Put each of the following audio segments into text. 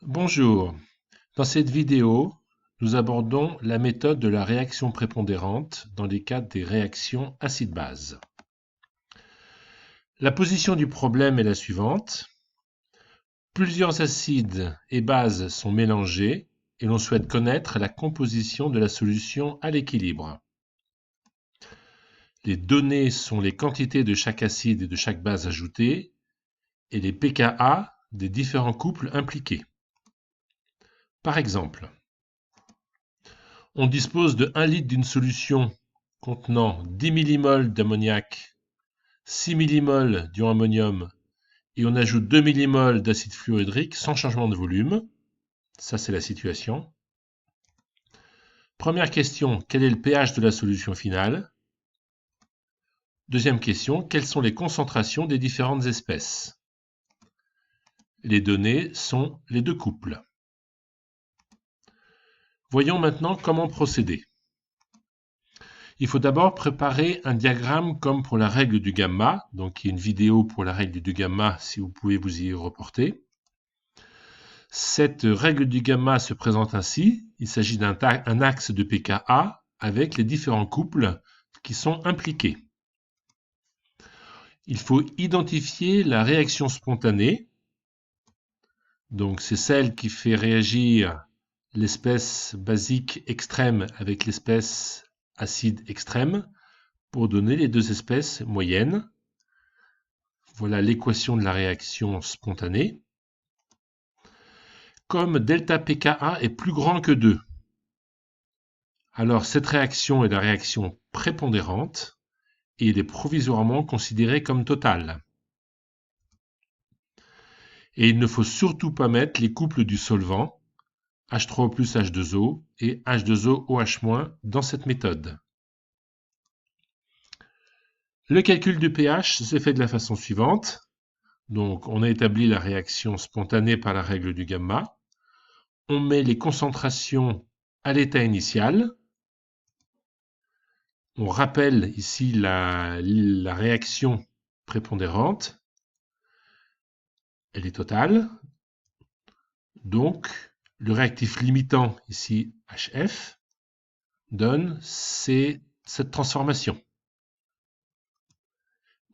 Bonjour, dans cette vidéo, nous abordons la méthode de la réaction prépondérante dans les cas des réactions acide-base. La position du problème est la suivante. Plusieurs acides et bases sont mélangés et l'on souhaite connaître la composition de la solution à l'équilibre. Les données sont les quantités de chaque acide et de chaque base ajoutées et les pKa des différents couples impliqués. Par exemple, on dispose de 1 litre d'une solution contenant 10 millimoles d'ammoniac, 6 millimoles d'ion-ammonium et on ajoute 2 millimoles d'acide fluorhydrique sans changement de volume. Ça, c'est la situation. Première question, quel est le pH de la solution finale? Deuxième question, quelles sont les concentrations des différentes espèces? Les données sont les deux couples. Voyons maintenant comment procéder. Il faut d'abord préparer un diagramme comme pour la règle du gamma, donc il y a une vidéo pour la règle du gamma si vous pouvez vous y reporter. Cette règle du gamma se présente ainsi, il s'agit d'un axe de pKa avec les différents couples qui sont impliqués. Il faut identifier la réaction spontanée, donc c'est celle qui fait réagir l'espèce basique extrême avec l'espèce acide extrême, pour donner les deux espèces moyennes. Voilà l'équation de la réaction spontanée. Comme delta pKa est plus grand que 2, alors cette réaction est la réaction prépondérante et elle est provisoirement considérée comme totale. Et il ne faut surtout pas mettre les couples du solvant, H3O plus H2O et H2O OH- dans cette méthode. Le calcul du pH s'est fait de la façon suivante. Donc, on a établi la réaction spontanée par la règle du gamma. On met les concentrations à l'état initial. On rappelle ici la réaction prépondérante. Elle est totale. Donc, le réactif limitant, ici HF, donne cette transformation.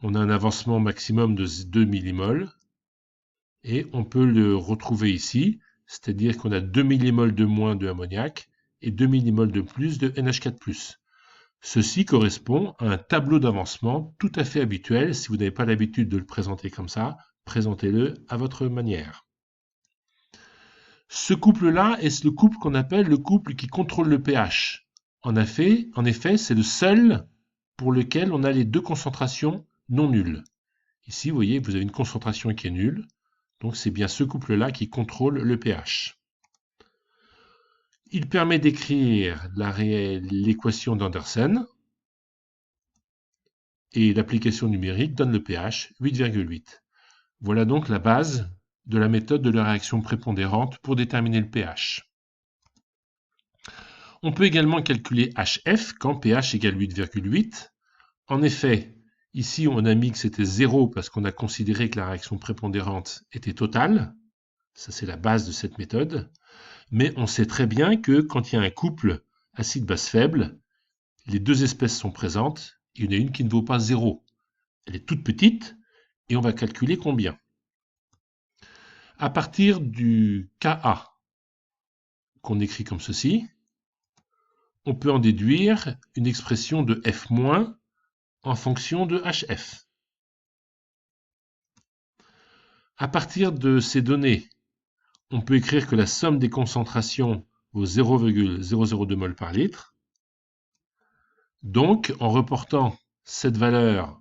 On a un avancement maximum de 2 millimoles et on peut le retrouver ici, c'est-à-dire qu'on a 2 millimoles de moins de ammoniac et 2 millimoles de plus de NH4+. Ceci correspond à un tableau d'avancement tout à fait habituel. Si vous n'avez pas l'habitude de le présenter comme ça, présentez-le à votre manière. Ce couple-là est le couple qu'on appelle le couple qui contrôle le pH. En effet, c'est le seul pour lequel on a les deux concentrations non nulles. Ici, vous voyez, vous avez une concentration qui est nulle. Donc, c'est bien ce couple-là qui contrôle le pH. Il permet d'écrire l'équation d'Andersen. Et l'application numérique donne le pH 8,8. Voilà donc la base de la méthode de la réaction prépondérante pour déterminer le pH. On peut également calculer HF quand pH égale 8,8. En effet, ici on a mis que c'était 0 parce qu'on a considéré que la réaction prépondérante était totale. Ça c'est la base de cette méthode. Mais on sait très bien que quand il y a un couple acide-base faible, les deux espèces sont présentes, il y en a une qui ne vaut pas 0. Elle est toute petite et on va calculer combien. À partir du Ka, qu'on écrit comme ceci, on peut en déduire une expression de F- en fonction de HF. À partir de ces données, on peut écrire que la somme des concentrations vaut 0,002 mol par litre. Donc, en reportant cette valeur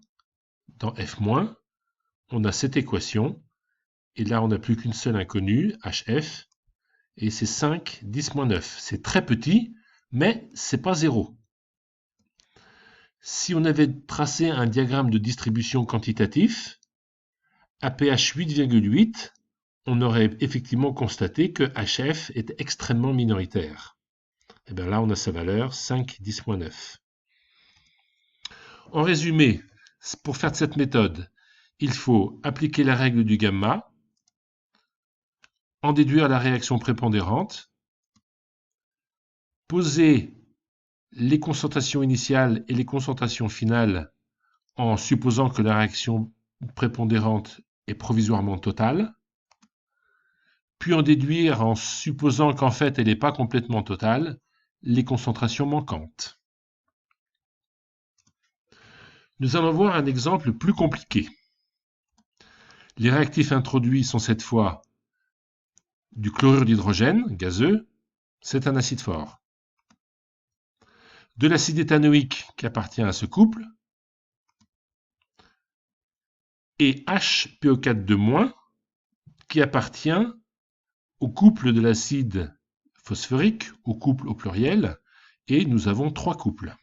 dans F-, on a cette équation, et là on n'a plus qu'une seule inconnue, HF, et c'est 5, 10-9. C'est très petit, mais c'est pas 0. Si on avait tracé un diagramme de distribution quantitatif, à pH 8,8, on aurait effectivement constaté que HF est extrêmement minoritaire. Et bien là, on a sa valeur 5, 10-9. En résumé, pour faire de cette méthode, il faut appliquer la règle du gamma. en déduire la réaction prépondérante, poser les concentrations initiales et les concentrations finales en supposant que la réaction prépondérante est provisoirement totale, puis en déduire en supposant qu'en fait elle n'est pas complètement totale, les concentrations manquantes. Nous allons voir un exemple plus compliqué. Les réactifs introduits sont cette fois du chlorure d'hydrogène gazeux, c'est un acide fort. De l'acide éthanoïque qui appartient à ce couple, et HPO4 qui appartient au couple de l'acide phosphorique, au couple au pluriel, et nous avons 3 couples.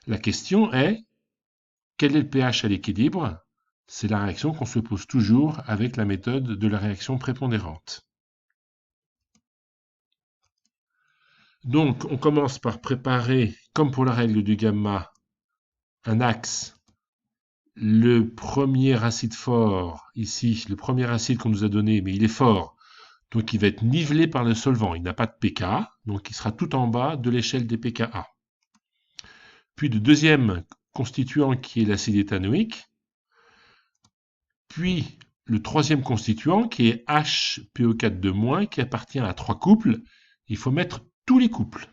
La question est, quel est le pH à l'équilibre? C'est la réaction qu'on se pose toujours avec la méthode de la réaction prépondérante. Donc, on commence par préparer, comme pour la règle du gamma, un axe. Le premier acide fort, ici, le premier acide qu'on nous a donné, mais il est fort, donc il va être nivelé par le solvant. Il n'a pas de pKa, donc il sera tout en bas de l'échelle des pKa. Puis le deuxième constituant qui est l'acide éthanoïque, puis le troisième constituant qui est HPO4 qui appartient à 3 couples. Il faut mettre tous les couples.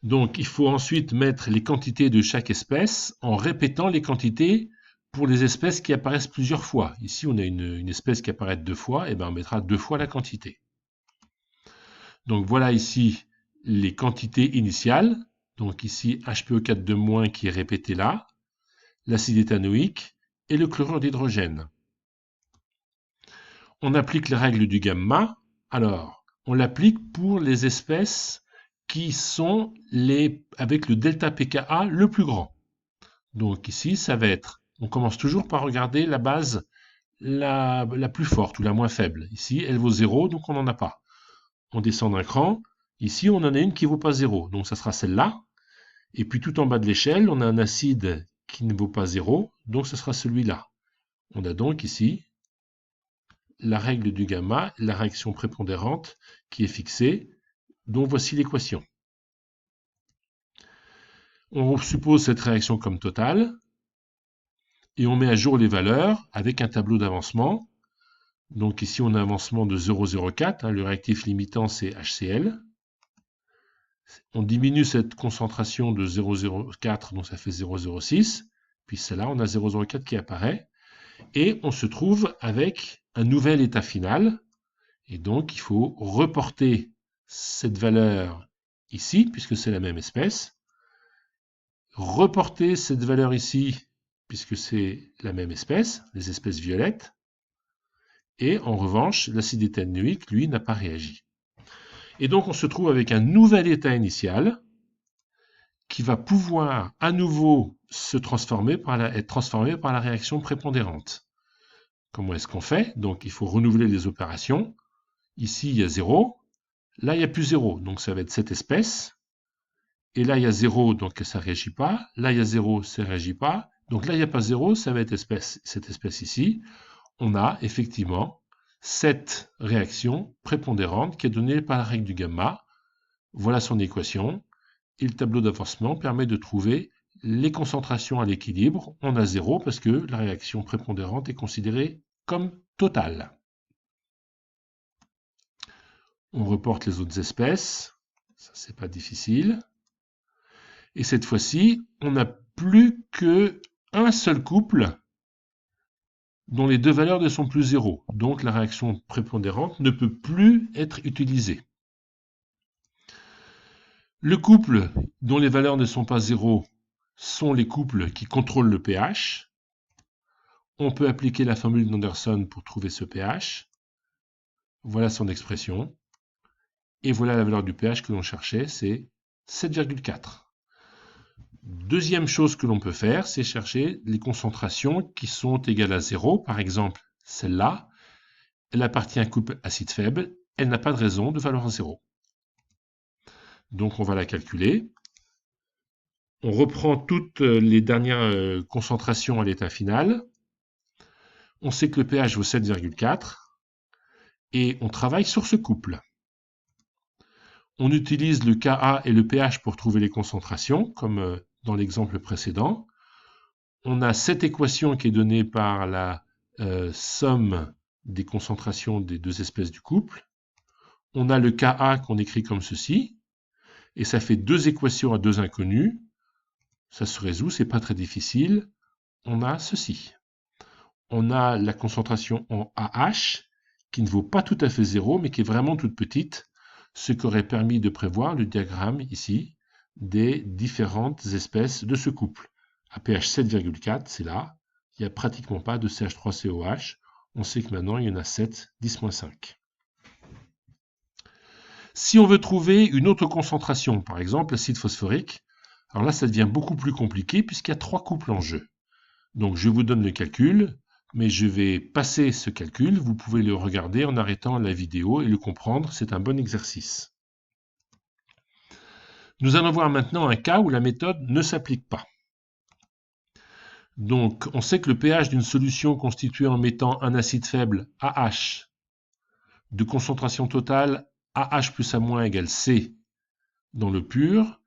Donc il faut ensuite mettre les quantités de chaque espèce en répétant les quantités pour les espèces qui apparaissent plusieurs fois. Ici on a une espèce qui apparaît 2 fois, et bien on mettra 2 fois la quantité. Donc voilà ici les quantités initiales. Donc ici HPO4 qui est répété là, l'acide éthanoïque et le chlorure d'hydrogène. On applique la règle du gamma. Alors, on l'applique pour les espèces qui sont avec le delta pKa le plus grand. Donc ici, ça va être, on commence toujours par regarder la base la plus forte ou la moins faible. Ici, elle vaut 0, donc on n'en a pas. On descend d'un cran. Ici, on en a une qui ne vaut pas 0, donc ça sera celle-là. Et puis tout en bas de l'échelle, on a un acide qui ne vaut pas 0, donc ce sera celui-là. On a donc ici la règle du gamma, la réaction prépondérante qui est fixée, dont voici l'équation. On suppose cette réaction comme totale, et on met à jour les valeurs avec un tableau d'avancement. Donc ici on a un avancement de 0,04, le réactif limitant c'est HCl. On diminue cette concentration de 0,04, donc ça fait 0,06, puis celle-là on a 0,04 qui apparaît, et on se trouve avec un nouvel état final, et donc il faut reporter cette valeur ici, puisque c'est la même espèce, reporter cette valeur ici, puisque c'est la même espèce, les espèces violettes, et en revanche, l'acide éthanoïque, lui, n'a pas réagi. Et donc on se trouve avec un nouvel état initial qui va pouvoir à nouveau être transformé par la réaction prépondérante. Comment est-ce qu'on fait? Donc il faut renouveler les opérations. Ici, il y a 0. Là, il n'y a plus 0. Donc ça va être cette espèce. Et là, il y a 0, donc ça ne réagit pas. Là, il y a 0, ça ne réagit pas. Donc là, il n'y a pas 0, ça va être cette espèce ici. On a effectivement cette réaction prépondérante qui est donnée par la règle du gamma. Voilà son équation. Et le tableau d'avancement permet de trouver les concentrations à l'équilibre. On a 0 parce que la réaction prépondérante est considérée comme totale. On reporte les autres espèces. Ça, c'est pas difficile. Et cette fois-ci, on n'a plus qu'un seul couple dont les deux valeurs ne sont plus 0. Donc la réaction prépondérante ne peut plus être utilisée. Le couple dont les valeurs ne sont pas 0 sont les couples qui contrôlent le pH. On peut appliquer la formule d'Anderson pour trouver ce pH. Voilà son expression. Et voilà la valeur du pH que l'on cherchait, c'est 7,4. Deuxième chose que l'on peut faire, c'est chercher les concentrations qui sont égales à 0. Par exemple, celle-là, elle appartient à un couple acide faible, elle n'a pas de raison de valoir 0. Donc on va la calculer. On reprend toutes les dernières concentrations à l'état final. On sait que le pH vaut 7,4 et on travaille sur ce couple. On utilise le Ka et le pH pour trouver les concentrations, comme dans l'exemple précédent. On a cette équation qui est donnée par la somme des concentrations des deux espèces du couple. On a le Ka qu'on écrit comme ceci, et ça fait deux équations à deux inconnus. Ça se résout, c'est pas très difficile. On a ceci. On a la concentration en AH, qui ne vaut pas tout à fait 0, mais qui est vraiment toute petite, ce qui aurait permis de prévoir le diagramme ici des différentes espèces de ce couple. À pH 7,4, c'est là, il n'y a pratiquement pas de CH3COH. On sait que maintenant, il y en a 7, 10-5. Si on veut trouver une autre concentration, par exemple l'acide phosphorique, alors là, ça devient beaucoup plus compliqué puisqu'il y a 3 couples en jeu. Donc, je vous donne le calcul, mais je vais passer ce calcul. Vous pouvez le regarder en arrêtant la vidéo et le comprendre. C'est un bon exercice. Nous allons voir maintenant un cas où la méthode ne s'applique pas. Donc, on sait que le pH d'une solution constituée en mettant un acide faible AH de concentration totale AH plus A- égale C dans le pur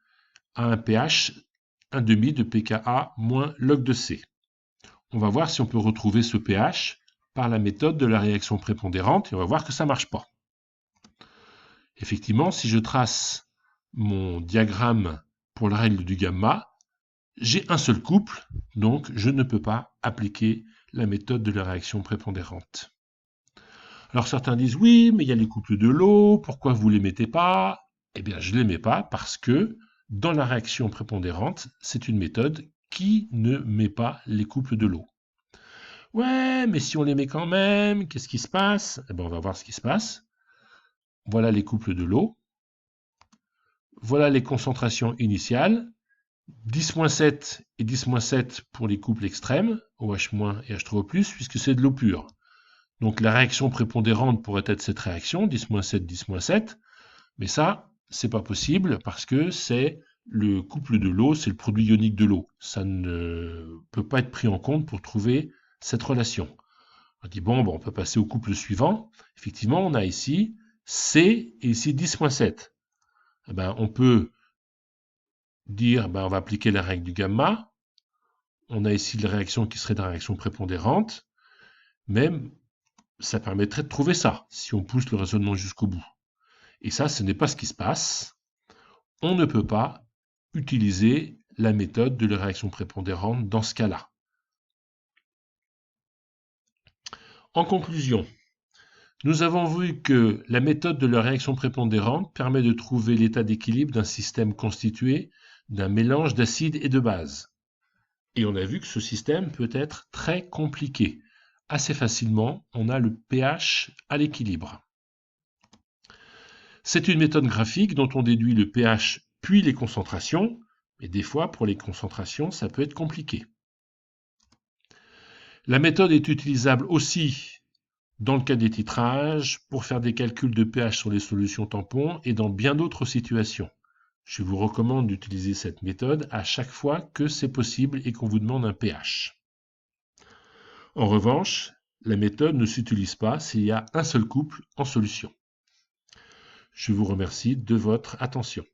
a un pH 1,5 de pKa moins log de C. On va voir si on peut retrouver ce pH par la méthode de la réaction prépondérante et on va voir que ça ne marche pas. Effectivement, si je trace mon diagramme pour la règle du gamma, j'ai un seul couple, donc je ne peux pas appliquer la méthode de la réaction prépondérante. Alors certains disent oui, mais il y a les couples de l'eau, pourquoi vous ne les mettez pas? Eh bien, je ne les mets pas parce que dans la réaction prépondérante, c'est une méthode qui ne met pas les couples de l'eau. Ouais, mais si on les met quand même, qu'est-ce qui se passe? Eh bien, on va voir ce qui se passe. Voilà les couples de l'eau. Voilà les concentrations initiales. 10-7 et 10-7 pour les couples extrêmes, OH- et H3O+, puisque c'est de l'eau pure. Donc la réaction prépondérante pourrait être cette réaction, 10-7, 10-7, mais ça, c'est pas possible parce que c'est le couple de l'eau, c'est le produit ionique de l'eau. Ça ne peut pas être pris en compte pour trouver cette relation. On dit, bon, on peut passer au couple suivant. Effectivement, on a ici C et ici 10-7. Eh ben, on peut dire, on va appliquer la règle du gamma. On a ici la réaction qui serait la réaction prépondérante. Même, ça permettrait de trouver ça, si on pousse le raisonnement jusqu'au bout. Et ça, ce n'est pas ce qui se passe. On ne peut pas utiliser la méthode de la réaction prépondérante dans ce cas-là. En conclusion, nous avons vu que la méthode de la réaction prépondérante permet de trouver l'état d'équilibre d'un système constitué d'un mélange d'acides et de bases. Et on a vu que ce système peut être très compliqué. Assez facilement, on a le pH à l'équilibre. C'est une méthode graphique dont on déduit le pH puis les concentrations, mais des fois, pour les concentrations, ça peut être compliqué. La méthode est utilisable aussi dans le cas des titrages, pour faire des calculs de pH sur les solutions tampons et dans bien d'autres situations. Je vous recommande d'utiliser cette méthode à chaque fois que c'est possible et qu'on vous demande un pH. En revanche, la méthode ne s'utilise pas s'il y a un seul couple en solution. Je vous remercie de votre attention.